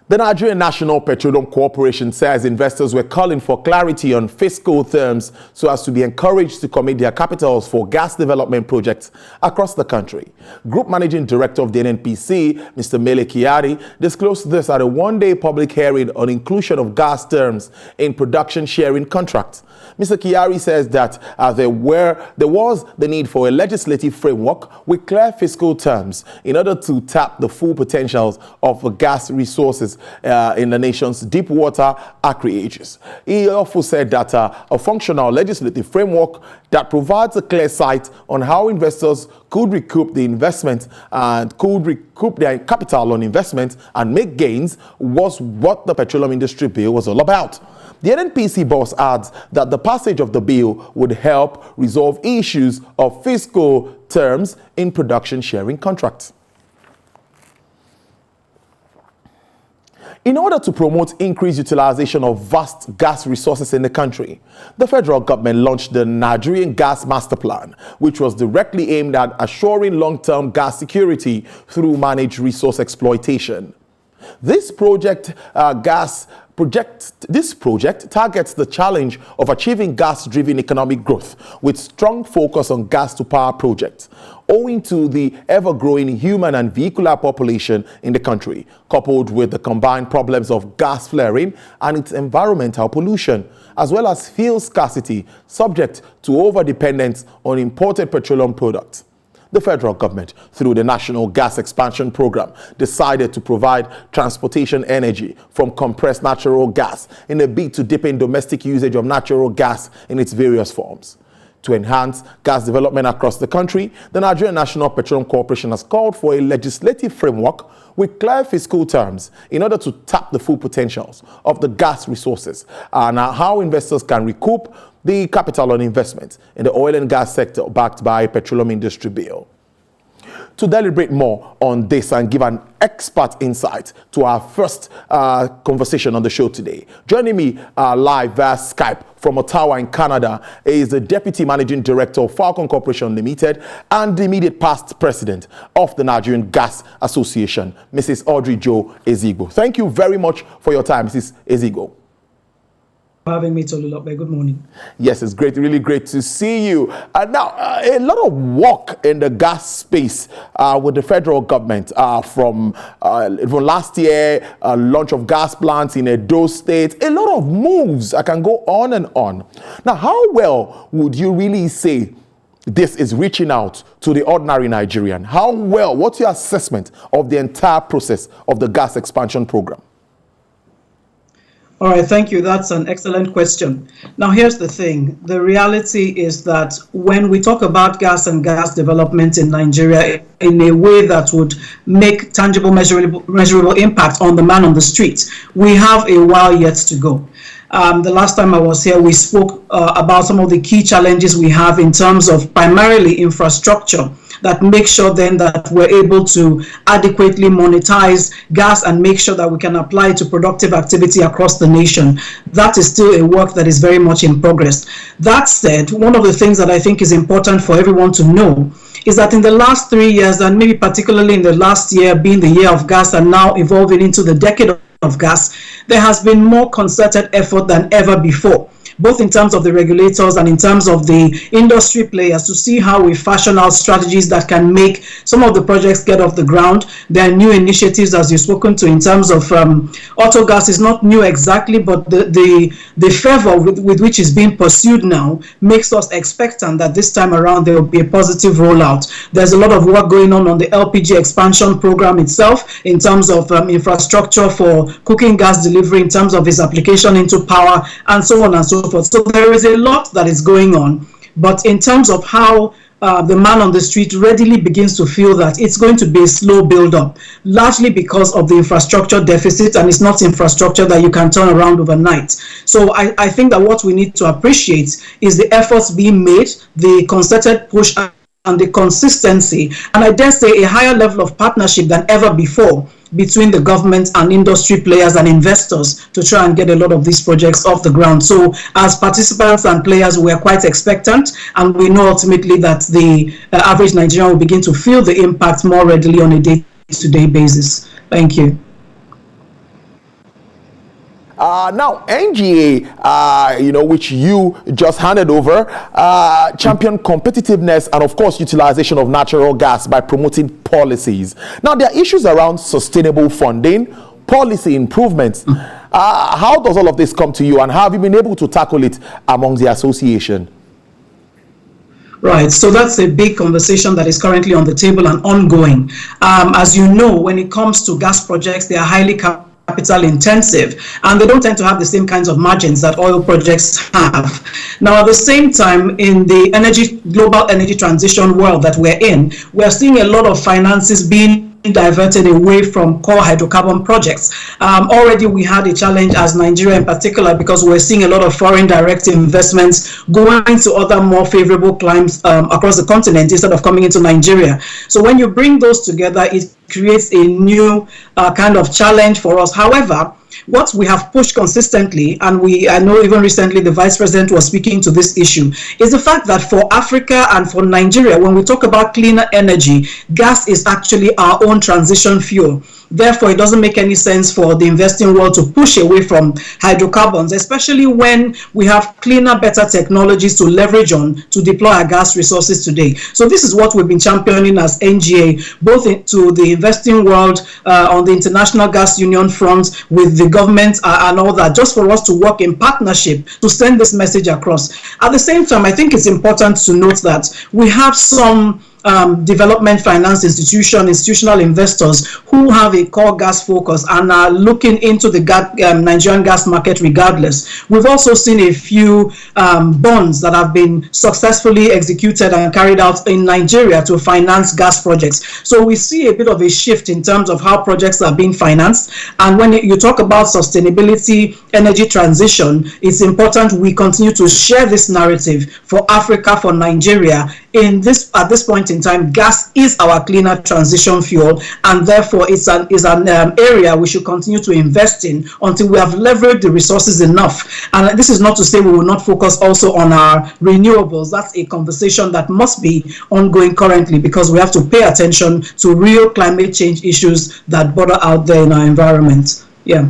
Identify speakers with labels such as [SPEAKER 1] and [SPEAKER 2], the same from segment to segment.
[SPEAKER 1] The Nigerian National Petroleum Corporation says investors were calling for clarity on fiscal terms so as to be encouraged to commit their capitals for gas development projects across the country. Group Managing Director of the NNPC, Mr. Mele Kyari, disclosed this at a one-day public hearing on inclusion of gas terms in production sharing contracts. Mr. Kyari says that there was the need for a legislative framework with clear fiscal terms in order to tap the full potentials of gas resources in the nation's deep water acreages. He also said that a functional legislative framework that provides a clear sight on how investors could recoup the investment and could recoup their capital on investment and make gains was what the Petroleum Industry Bill was all about. The NNPC boss adds that the passage of the bill would help resolve issues of fiscal terms in production sharing contracts. In order to promote increased utilization of vast gas resources in the country, the federal government launched the Nigerian Gas Master Plan, which was directly aimed at assuring long-term gas security through managed resource exploitation. This project targets the challenge of achieving gas-driven economic growth with strong focus on gas-to-power projects, owing to the ever-growing human and vehicular population in the country, coupled with the combined problems of gas flaring and its environmental pollution, as well as fuel scarcity subject to over-dependence on imported petroleum products. The federal government, through the National Gas Expansion Program, decided to provide transportation energy from compressed natural gas in a bid to deepen domestic usage of natural gas in its various forms. To enhance gas development across the country, the Nigerian National Petroleum Corporation has called for a legislative framework with clear fiscal terms in order to tap the full potentials of the gas resources and how investors can recoup the capital on investment in the oil and gas sector backed by a Petroleum Industry Bill. To deliberate more on this and give an expert insight to our first conversation on the show today, joining me live via Skype from Ottawa in Canada is the Deputy Managing Director of Falcon Corporation Limited and the immediate past President of the Nigerian Gas Association, Mrs. Audrey Jo Ezigbo. Thank you very much for your time, Mrs. Ezigbo.
[SPEAKER 2] Having me, Tolulope. Good morning.
[SPEAKER 1] Yes, it's great, really great to see you. Now, a lot of work in the gas space with the federal government from last year, launch of gas plants in Edo State, a lot of moves. I can go on and on. Now, how well would you really say this is reaching out to the ordinary Nigerian? How well, what's your assessment of the entire process of the gas expansion program?
[SPEAKER 2] All right, thank you. That's an excellent question. Now, here's the thing. The reality is that when we talk about gas and gas development in Nigeria in a way that would make tangible, measurable impact on the man on the street, we have a while yet to go. The last time I was here, we spoke about some of the key challenges we have in terms of primarily infrastructure that make sure then that we're able to adequately monetize gas and make sure that we can apply it to productive activity across the nation. That is still a work that is very much in progress. That said, one of the things that I think is important for everyone to know is that in the last 3 years, and maybe particularly in the last year being the year of gas and now evolving into the decade of gas, there has been more concerted effort than ever before, both in terms of the regulators and in terms of the industry players, to see how we fashion out strategies that can make some of the projects get off the ground. There are new initiatives, as you've spoken to, in terms of auto gas is not new exactly, but the fervor with which is being pursued now makes us expectant that this time around there will be a positive rollout. There's a lot of work going on the LPG expansion program itself in terms of infrastructure for cooking gas delivery, in terms of its application into power, and so on and so forth. So there is a lot that is going on, but in terms of how the man on the street readily begins to feel that it's going to be a slow build-up, largely because of the infrastructure deficit, and it's not infrastructure that you can turn around overnight. So I think that what we need to appreciate is the efforts being made, the concerted push and the consistency, and I dare say a higher level of partnership than ever before between the government and industry players and investors to try and get a lot of these projects off the ground. So as participants and players, we are quite expectant, and we know ultimately that the average Nigerian will begin to feel the impact more readily on a day-to-day basis. Thank you.
[SPEAKER 1] Now, NGA, which you just handed over, champion competitiveness and, of course, utilization of natural gas by promoting policies. Now, there are issues around sustainable funding, policy improvements. How does all of this come to you, and how have you been able to tackle it among the association?
[SPEAKER 2] Right, so that's a big conversation that is currently on the table and ongoing. As you know, when it comes to gas projects, they are highly capital intensive, and they don't tend to have the same kinds of margins that oil projects have. Now, at the same time, in the global energy transition world that we're in, we're seeing a lot of finances being diverted away from core hydrocarbon projects. Already we had a challenge as Nigeria in particular, because we're seeing a lot of foreign direct investments going to other more favorable climes across the continent instead of coming into Nigeria. So when you bring those together, it creates a new kind of challenge for us. However, what we have pushed consistently, and I know even recently the Vice President was speaking to this issue, is the fact that for Africa and for Nigeria, when we talk about cleaner energy, gas is actually our own transition fuel. Therefore, it doesn't make any sense for the investing world to push away from hydrocarbons, especially when we have cleaner, better technologies to leverage on to deploy our gas resources today. So this is what we've been championing as NGA, both to the investing world, on the International Gas Union front, with the government and all that, just for us to work in partnership to send this message across. At the same time, I think it's important to note that we have some development finance institutional investors who have a core gas focus and are looking into the Nigerian gas market regardless. We've also seen a few bonds that have been successfully executed and carried out in Nigeria to finance gas projects. So we see a bit of a shift in terms of how projects are being financed. And when you talk about sustainability, energy transition, it's important we continue to share this narrative for Africa, for Nigeria. At this point in time, gas is our cleaner transition fuel, and therefore it's an area we should continue to invest in until we have leveraged the resources enough. And this is not to say we will not focus also on our renewables. That's a conversation that must be ongoing currently, because we have to pay attention to real climate change issues that border out there in our environment. Yeah.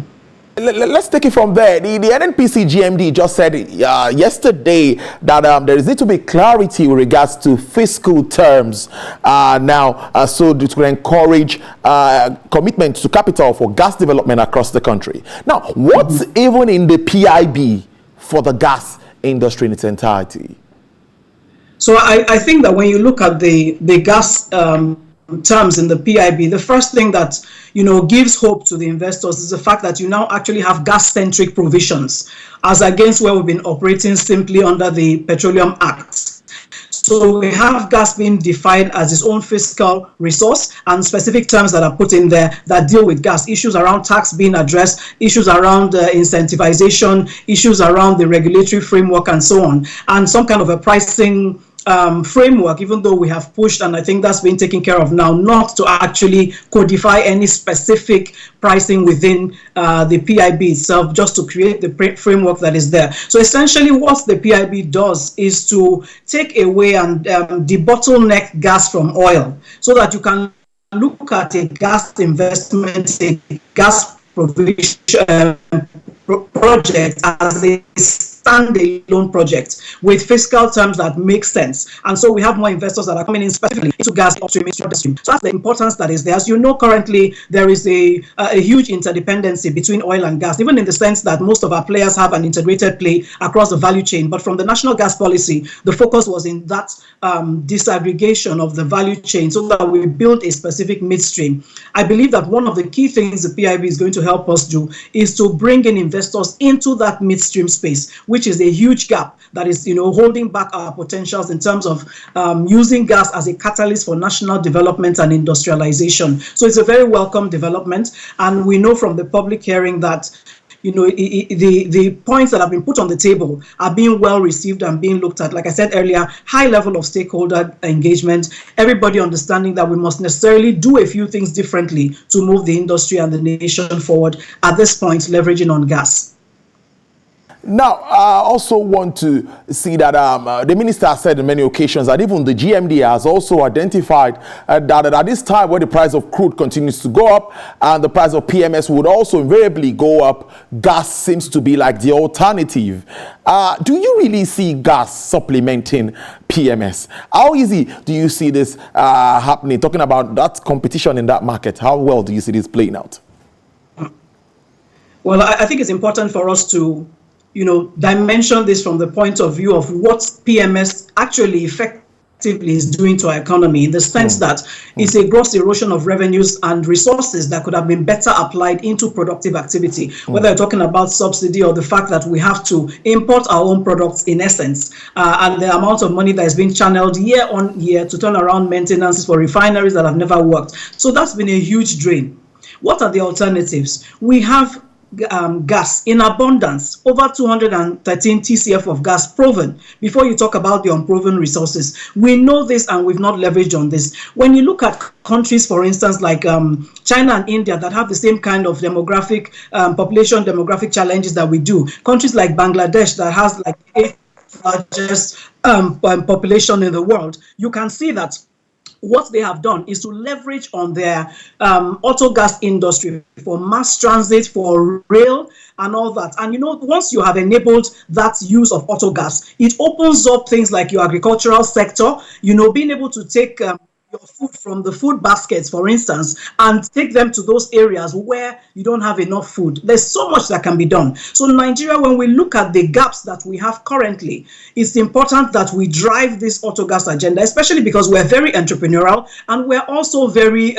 [SPEAKER 1] Let's take it from there. The NNPC GMD just said yesterday that there is need to be clarity with regards to fiscal terms so to encourage commitment to capital for gas development across the country. Now, what's even in the PIB for the gas industry in its entirety?
[SPEAKER 2] So I think that when you look at the gas terms in the PIB, the first thing that gives hope to the investors is the fact that you now actually have gas-centric provisions, as against where we've been operating simply under the Petroleum Act. So we have gas being defined as its own fiscal resource, and specific terms that are put in there that deal with gas, issues around tax being addressed, issues around incentivization, issues around the regulatory framework, and so on, and some kind of a pricing framework, even though we have pushed, and I think that's been taken care of now, not to actually codify any specific pricing within the PIB itself, just to create the framework that is there. So essentially what the PIB does is to take away and debottleneck gas from oil, so that you can look at a gas investment, a gas provision project as a standalone project with fiscal terms that make sense. And so we have more investors that are coming in specifically into gas upstream. So that's the importance that is there. As you know, currently there is a huge interdependency between oil and gas, even in the sense that most of our players have an integrated play across the value chain. But from the national gas policy, the focus was in that disaggregation of the value chain, so that we build a specific midstream. I believe that one of the key things the PIB is going to help us do is to bring in investors into that midstream space, which is a huge gap that is, holding back our potentials in terms of using gas as a catalyst for national development and industrialization. So it's a very welcome development, and we know from the public hearing that the points that have been put on the table are being well received and being looked at. Like I said earlier, high level of stakeholder engagement, everybody understanding that we must necessarily do a few things differently to move the industry and the nation forward at this point, leveraging on gas.
[SPEAKER 1] Now, I also want to see that the minister has said on many occasions that even the GMD has also identified that at this time where the price of crude continues to go up and the price of PMS would also invariably go up, gas seems to be like the alternative. Do you really see gas supplementing PMS? How easy do you see this happening? Talking about that competition in that market, how well do you see this playing out?
[SPEAKER 2] Well, I think it's important for us to dimension this from the point of view of what PMS actually effectively is doing to our economy, in the sense that it's a gross erosion of revenues and resources that could have been better applied into productive activity, whether you're talking about subsidy or the fact that we have to import our own products in essence, and the amount of money that is being channeled year on year to turn around maintenances for refineries that have never worked. So that's been a huge drain. What are the alternatives? We have gas in abundance, over 213 TCF of gas proven, before you talk about the unproven resources. We know this and we've not leveraged on this. When you look at countries, for instance, like China and India that have the same kind of population demographic challenges that we do, countries like Bangladesh that has like the 8th largest population in the world, you can see that what they have done is to leverage on their auto gas industry for mass transit, for rail, and all that. And once you have enabled that use of auto gas, it opens up things like your agricultural sector, being able to take your food from the food baskets, for instance, and take them to those areas where you don't have enough food. There's so much that can be done. So in Nigeria, when we look at the gaps that we have currently, it's important that we drive this auto gas agenda, especially because we're very entrepreneurial and we're also very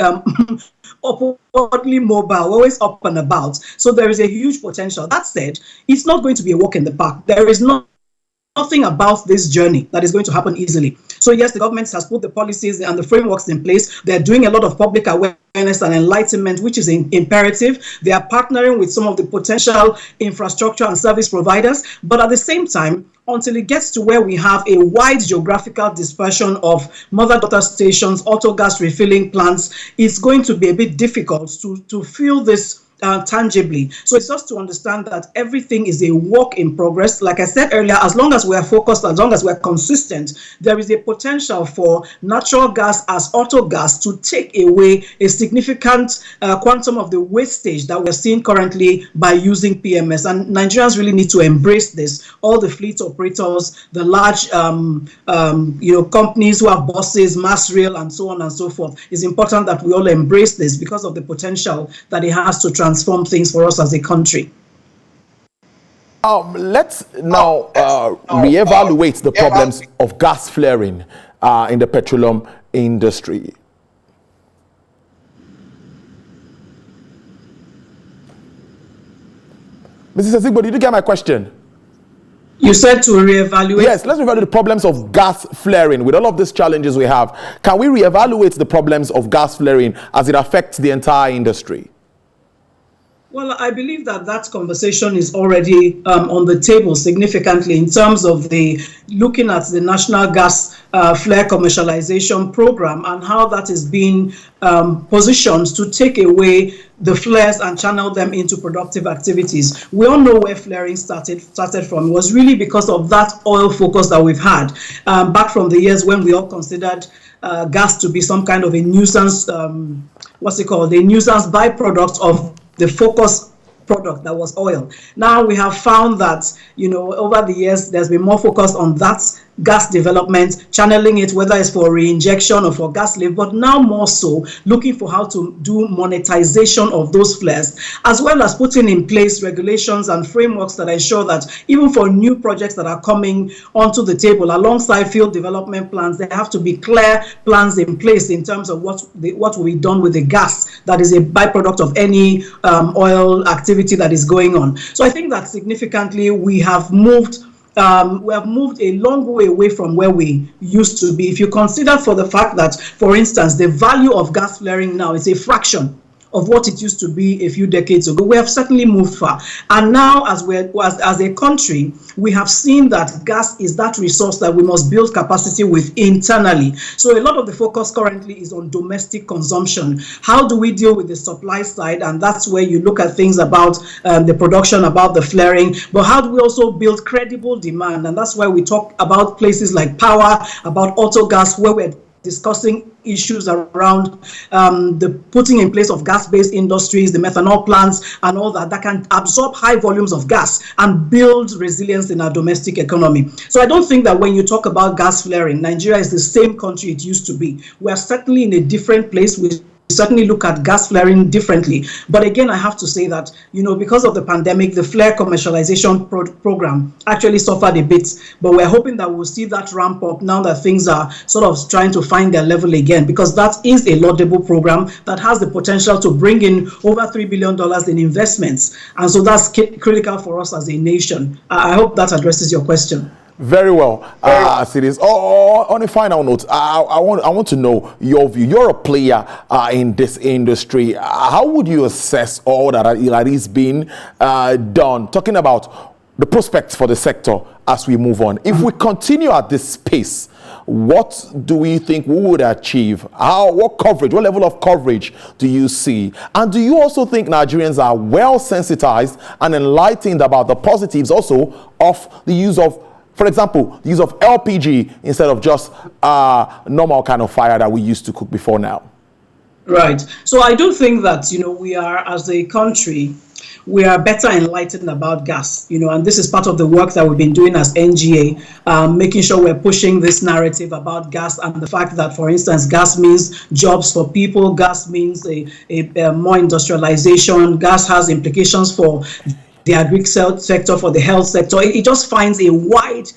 [SPEAKER 2] upwardly mobile, always up and about. So there is a huge potential. That said, it's not going to be a walk in the park. There is nothing about this journey that is going to happen easily. So yes, the government has put the policies and the frameworks in place. They're doing a lot of public awareness and enlightenment, which is imperative. They are partnering with some of the potential infrastructure and service providers. But at the same time, until it gets to where we have a wide geographical dispersion of mother-daughter stations, auto gas refilling plants, it's going to be a bit difficult to feel this tangibly. So it's just to understand that everything is a work in progress. Like I said earlier, as long as we are focused, as long as we're consistent, there is a potential for natural gas as auto gas to take away a significant quantum of the wastage that we're seeing currently by using PMS. And Nigerians really need to embrace this. All the fleet operators, the large companies who have buses, mass rail, and so on and so forth. It's important that we all embrace this because of the potential that it has to transform things for us as a country.
[SPEAKER 1] Let's now reevaluate the problems of gas flaring in the petroleum industry. Mrs. Ezigbo, did you get my question?
[SPEAKER 2] You said to reevaluate?
[SPEAKER 1] Yes, let's reevaluate the problems of gas flaring. With all of these challenges we have, can we reevaluate the problems of gas flaring as it affects the entire industry?
[SPEAKER 2] Well, I believe that conversation is already on the table significantly in terms of looking at the National Gas Flare Commercialization Program and how that is being positioned to take away the flares and channel them into productive activities. We all know where flaring started from. It was really because of that oil focus that we've had back from the years when we all considered gas to be some kind of a nuisance, a nuisance byproduct of the focus product that was oil. Now we have found that, over the years, there's been more focus on that gas development, channeling it, whether it's for reinjection or for gas lift, but now more so looking for how to do monetization of those flares, as well as putting in place regulations and frameworks that ensure that even for new projects that are coming onto the table alongside field development plans, there have to be clear plans in place in terms of what will be done with the gas that is a byproduct of any oil activity that is going on. So I think that significantly we have moved a long way away from where we used to be. If you consider for the fact that, for instance, the value of gas flaring now is a fraction of what it used to be a few decades ago. We have certainly moved far. And now, as a country, we have seen that gas is that resource that we must build capacity with internally. So a lot of the focus currently is on domestic consumption. How do we deal with the supply side? And that's where you look at things about the production, about the flaring. But how do we also build credible demand? And that's why we talk about places like power, about auto gas, where we're discussing issues around the putting in place of gas-based industries, the methanol plants, and all that can absorb high volumes of gas and build resilience in our domestic economy. So I don't think that when you talk about gas flaring, Nigeria is the same country it used to be. We are certainly in a different place. We certainly look at gas flaring differently. But again, I have to say that, because of the pandemic, the flare commercialization program actually suffered a bit. But we're hoping that we'll see that ramp up now that things are sort of trying to find their level again, because that is a laudable program that has the potential to bring in over $3 billion in investments. And so that's critical for us as a nation. I hope that addresses your question.
[SPEAKER 1] Very well, Cities. On a final note, I want to know your view. You're a player in this industry. How would you assess all that is being done? Talking about the prospects for the sector as we move on. If we continue at this pace, what do we think we would achieve? What level of coverage do you see? And do you also think Nigerians are well sensitized and enlightened about the positives also of the use of, for example, the use of LPG instead of just normal kind of fire that we used to cook before now?
[SPEAKER 2] Right. So I do think that, we are, as a country, we are better enlightened about gas, and this is part of the work that we've been doing as NGA, making sure we're pushing this narrative about gas and the fact that, for instance, gas means jobs for people, gas means a more industrialization, gas has implications for the agri sector, for the health sector. It just finds a wide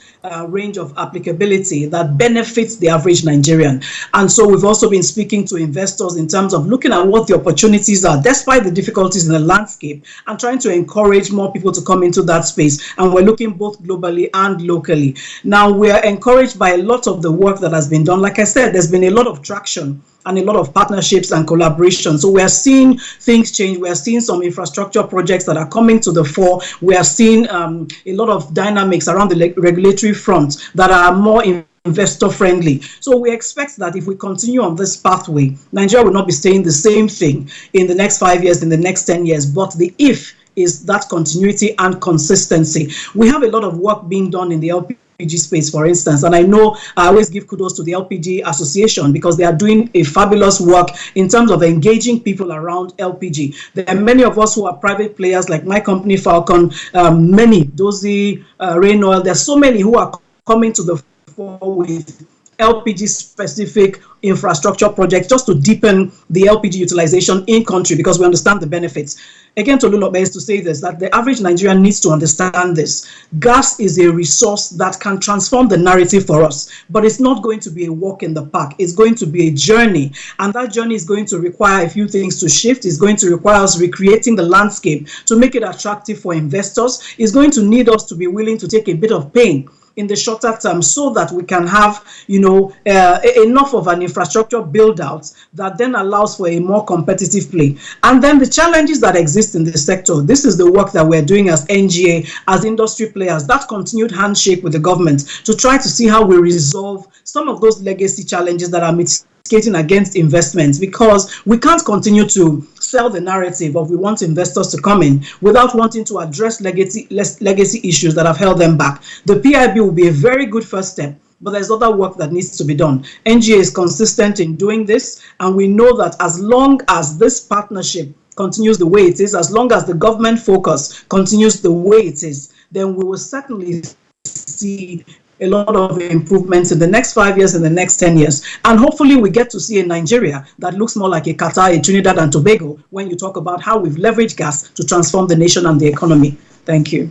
[SPEAKER 2] range of applicability that benefits the average Nigerian. And so we've also been speaking to investors in terms of looking at what the opportunities are, despite the difficulties in the landscape, and trying to encourage more people to come into that space. And we're looking both globally and locally. Now, we're encouraged by a lot of the work that has been done. Like I said, there's been a lot of traction and a lot of partnerships and collaboration. So we are seeing things change. We are seeing some infrastructure projects that are coming to the fore. We are seeing a lot of dynamics around the regulatory front that are more investor friendly. So we expect that if we continue on this pathway, Nigeria will not be saying the same thing in the next 5 years, in the next 10 years. But the if is that continuity and consistency. We have a lot of work being done in the LPG space, for instance, and I know I always give kudos to the LPG Association because they are doing a fabulous work in terms of engaging people around LPG. There are many of us who are private players, like my company Falcon, many, Dozy, Rain Oil. There's so many who are coming to the fore with LPG specific infrastructure projects just to deepen the LPG utilization in country, because we understand the benefits. Again, to Lulube is to say this, that the average Nigerian needs to understand this. Gas is a resource that can transform the narrative for us, but it's not going to be a walk in the park. It's going to be a journey, and that journey is going to require a few things to shift. It's going to require us recreating the landscape to make it attractive for investors. It's going to need us to be willing to take a bit of pain in the shorter term so that we can have, enough of an infrastructure build out that then allows for a more competitive play. And then the challenges that exist in the sector, this is the work that we're doing as NGA, as industry players, that continued handshake with the government to try to see how we resolve some of those legacy challenges that are mitigating against investments, because we can't continue to sell the narrative of we want investors to come in without wanting to address legacy issues that have held them back. The PIB will be a very good first step, but there's other work that needs to be done. NGA is consistent in doing this, and we know that as long as this partnership continues the way it is, as long as the government focus continues the way it is, then we will certainly see a lot of improvements in the next 5 years, in the next 10 years. And hopefully we get to see a Nigeria that looks more like a Qatar, a Trinidad and Tobago, when you talk about how we've leveraged gas to transform the nation and the economy. Thank you.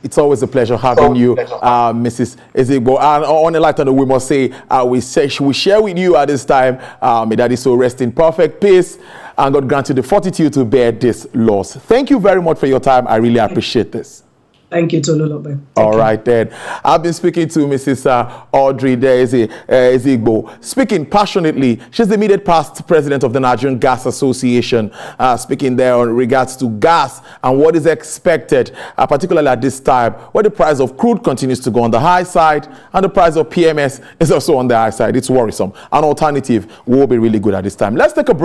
[SPEAKER 1] It's always a pleasure having you, Mrs. Ezigbo. And on a lighter note, we must say, we share with you at this time, may Daddy so rest in perfect peace, and God grant you the fortitude to bear this loss. Thank you very much for your time. I really appreciate this.
[SPEAKER 2] Thank you, Tolulope.
[SPEAKER 1] All right, then. I've been speaking to Mrs. Audrey Ezigbo, speaking passionately. She's the immediate past president of the Nigerian Gas Association, speaking there on regards to gas and what is expected, particularly at this time, where the price of crude continues to go on the high side and the price of PMS is also on the high side. It's worrisome. An alternative will be really good at this time. Let's take a break.